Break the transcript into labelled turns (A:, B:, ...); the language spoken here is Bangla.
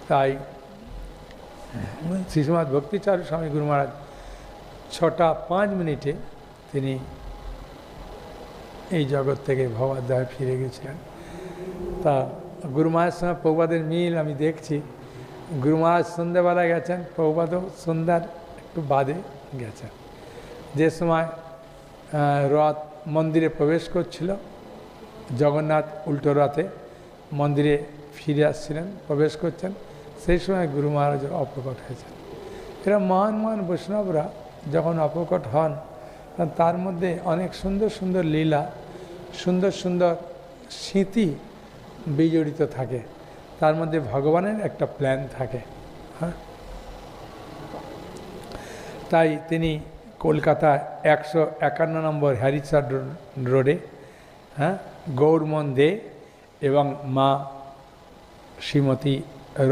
A: তাই শ্রীশ্রীমৎ ভক্তিচারু স্বামী গুরু মহারাজ 6:05 তিনি এই জগৎ থেকে ভবাদ্দায় ফিরে গেছিলেন। তা গুরু মহারাজের সঙ্গে প্রভুপাদের মিল আমি দেখছি। গুরু মহারাজ সন্ধ্যাবেলা গেছেন, প্রভুপাদও সন্ধ্যার একটু বাদে গেছেন। যে সময় রথ মন্দিরে প্রবেশ করছিল, জগন্নাথ উল্টো রথে মন্দিরে ফিরে আসছিলেন, প্রবেশ করছেন, সেই সময় গুরু মহারাজ অপ্রকট হয়েছেন। এরা মহান মহান বৈষ্ণবরা যখন অপ্রকট হন, তার মধ্যে অনেক সুন্দর সুন্দর লীলা, সুন্দর সুন্দর স্মৃতি বিজড়িত থাকে, তার মধ্যে ভগবানের একটা প্ল্যান থাকে। হ্যাঁ, তাই তিনি কলকাতায় 151 নম্বর হ্যারিসন রোডে, হ্যাঁ, গৌরমন দে এবং মা শ্রীমতী